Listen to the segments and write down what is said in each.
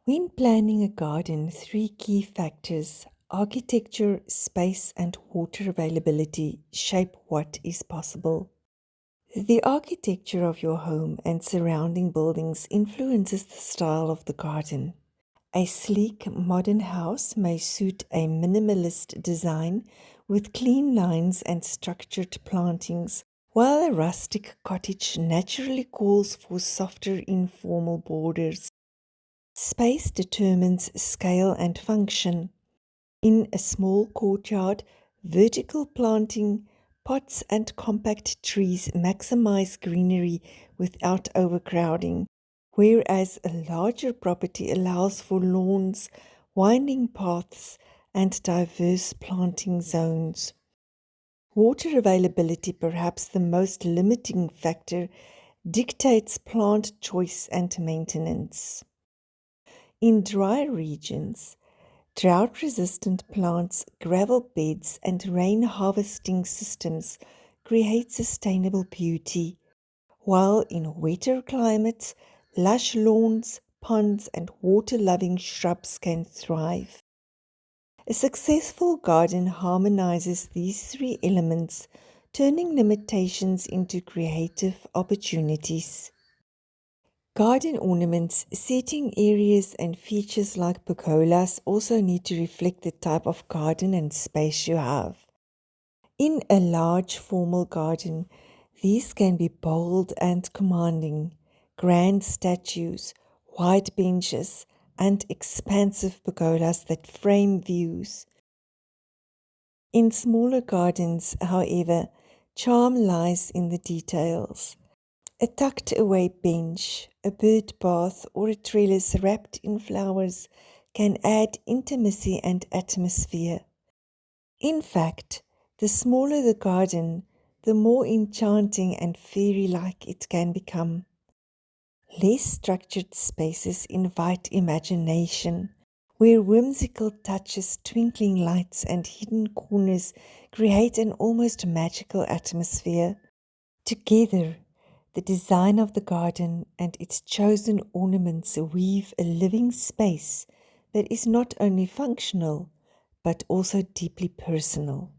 When planning a garden, three key factors, architecture, space, and water availability, shape what is possible. The architecture of your home and surrounding buildings influences the style of the garden. A sleek, modern house may suit a minimalist design with clean lines and structured plantings, while a rustic cottage naturally calls for softer, informal borders. Space determines scale and function. In a small courtyard, vertical planting, pots, and compact trees maximize greenery without overcrowding, whereas a larger property allows for lawns, winding paths, and diverse planting zones. Water availability, perhaps the most limiting factor, dictates plant choice and maintenance. In dry regions, drought-resistant plants, gravel beds, and rain harvesting systems create sustainable beauty, while in wetter climates, lush lawns, ponds, and water-loving shrubs can thrive. A successful garden harmonizes these three elements, turning limitations into creative opportunities. Garden ornaments, seating areas, and features like pergolas also need to reflect the type of garden and space you have. In a large formal garden, these can be bold and commanding, grand statues, wide benches, and expansive pergolas that frame views. In smaller gardens, however, charm lies in the details. A tucked away bench, a bird bath, or a trellis wrapped in flowers can add intimacy and atmosphere. In fact, the smaller the garden, the more enchanting and fairy-like it can become. Less structured spaces invite imagination, where whimsical touches, twinkling lights, and hidden corners create an almost magical atmosphere. Together, the design of the garden and its chosen ornaments weave a living space that is not only functional, but also deeply personal.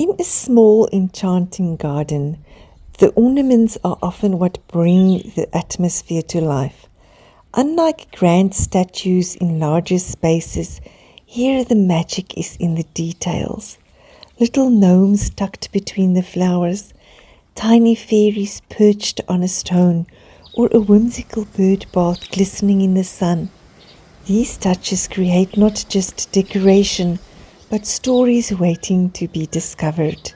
In a small, enchanting garden, the ornaments are often what bring the atmosphere to life. Unlike grand statues in larger spaces, here the magic is in the details. Little gnomes tucked between the flowers, tiny fairies perched on a stone, or a whimsical bird bath glistening in the sun. These touches create not just decoration, but stories waiting to be discovered.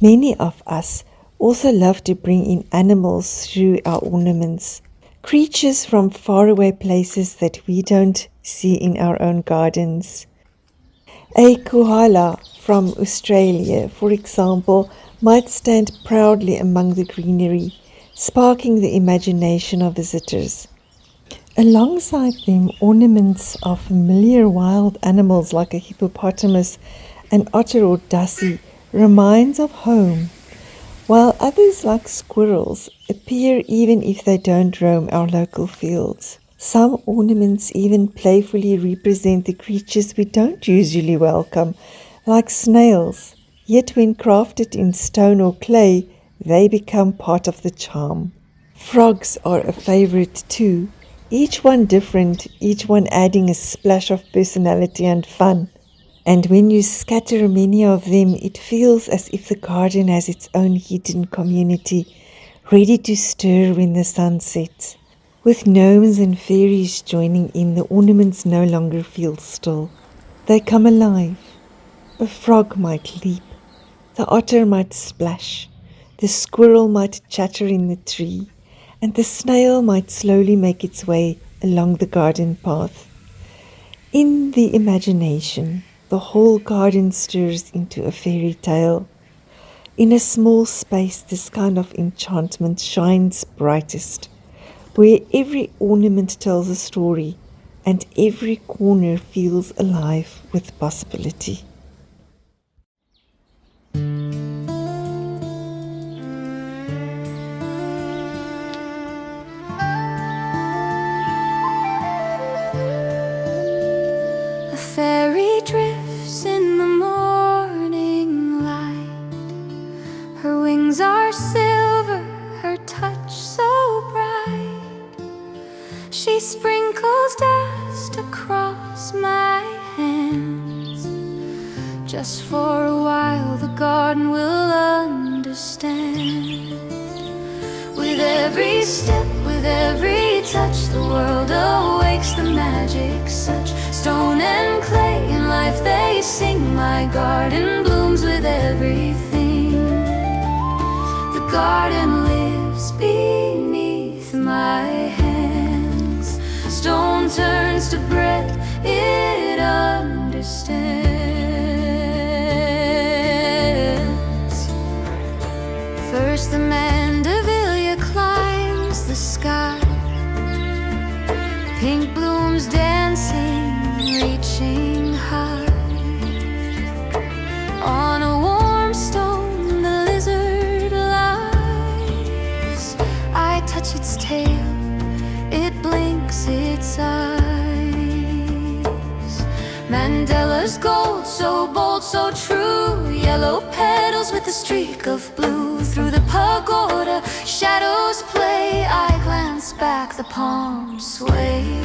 Many of us also love to bring in animals through our ornaments. Creatures from faraway places that we don't see in our own gardens. A koala from Australia, for example, might stand proudly among the greenery, sparking the imagination of visitors. Alongside them, ornaments of familiar wild animals like a hippopotamus, an otter or dassie reminds of home, while others like squirrels appear even if they don't roam our local fields. Some ornaments even playfully represent the creatures we don't usually welcome, like snails, yet when crafted in stone or clay, they become part of the charm. Frogs are a favorite too, each one different, each one adding a splash of personality and fun. And when you scatter many of them, it feels as if the garden has its own hidden community, ready to stir when the sun sets. With gnomes and fairies joining in, the ornaments no longer feel still. They come alive. A frog might leap, the otter might splash, the squirrel might chatter in the tree, and the snail might slowly make its way along the garden path. In the imagination, the whole garden stirs into a fairy tale. In a small space, this kind of enchantment shines brightest, where every ornament tells a story and every corner feels alive with possibility. A fairy drifts in the morning light. Her wings are silver, her touch so bright. She sprinkles dust across my hands. Just for a while the garden will understand. With every step, with every touch, the world awakes the magic such. Stone and clay, in life they sing. My garden blooms with everything. The garden lives beneath my hands. Stone turns to breath, it understands. First the mandevilla climbs the sky. Pink blooms dancing, reaching high. On a warm stone the lizard lies. I touch its tail, it blinks its eyes. Mandela's gold, so bold, so true. Yellow petals with a streak of blue. Through the pagoda, shadows play. I glance back, the palm sways.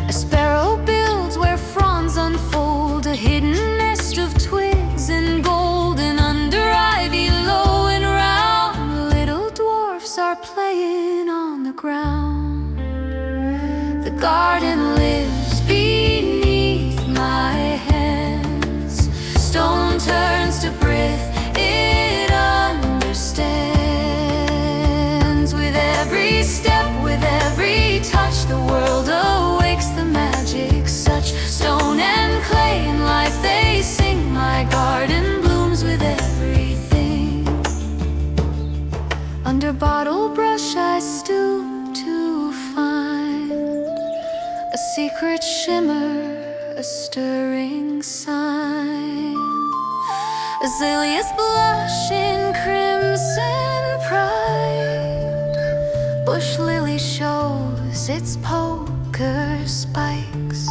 A sparrow builds where fronds unfold, a hidden nest of twigs and gold. And under ivy, low and round, little dwarfs are playing on the ground. The garden lives beneath my hands. Stone turns to breath, it understands. With every step, with every touch, the world awakes the magic such. Stone and clay, in life they sing. My garden blooms with everything. Under bottle brush I stoop to find a secret shimmer, a stirring sign. Azaleas blush in crimson pride. Bush lily shows its poker spikes.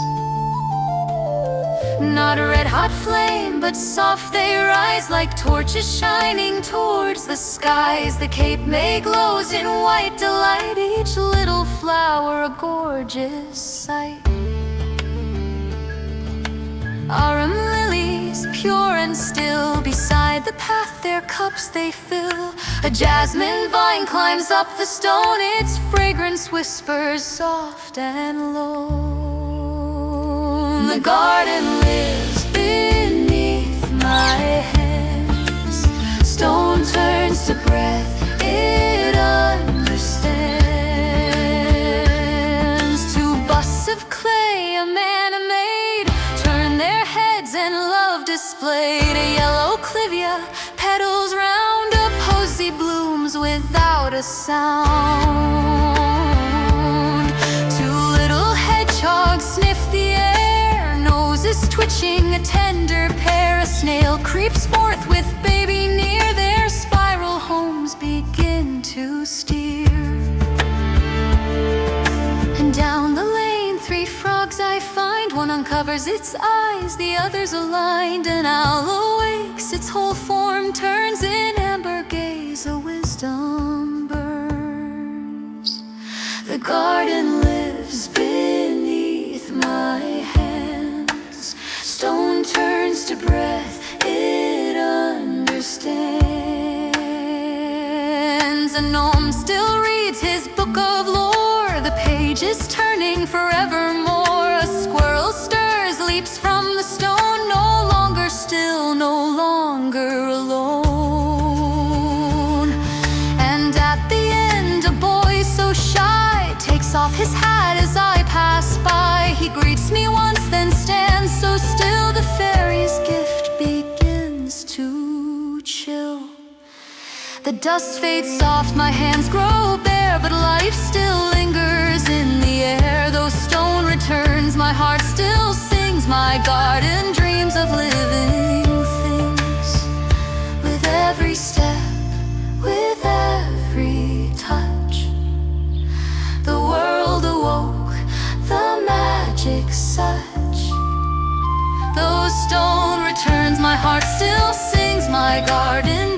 Not a red-hot flame, but soft they rise like torches shining towards the skies. The Cape May glows in white delight, each little flower a gorgeous sight. Arum lilies, pure and still, beside the path their cups they fill. A jasmine vine climbs up the stone, its fragrance whispers soft and low. The garden lives beneath my hands. Stone turns to breath, it understands. Two busts of clay, a man made, turn their heads and love displayed. A yellow clivia, petals round, a posy blooms without a sound. Two little hedgehogs sniff the air, noses twitching, a tender pair. A snail creeps forth with baby near, their spiral homes begin to steer. And down the lane, three frogs I find. One uncovers its eyes, the other's aligned. An owl awakes, its whole form turns, in amber gaze a wisdom burns. The garden lives beneath my hands. Stone turns to breath, it understands. A gnome still reads his book of lore, the pages turning forevermore. A squirrel stirs, leaps from the stone, no longer still, no longer alone. And at the end, a boy so shy takes off his hat as I pass by. He greets me once, then stands so still. The fairy's gift begins to chill. The dust fades soft, my hands grow bare, but life still lingers in the air. Though stone returns, my heart still sings. My garden dreams of living things. With every step, with every touch, the world awoke, the magic such. Though stone returns, my heart still sings. My garden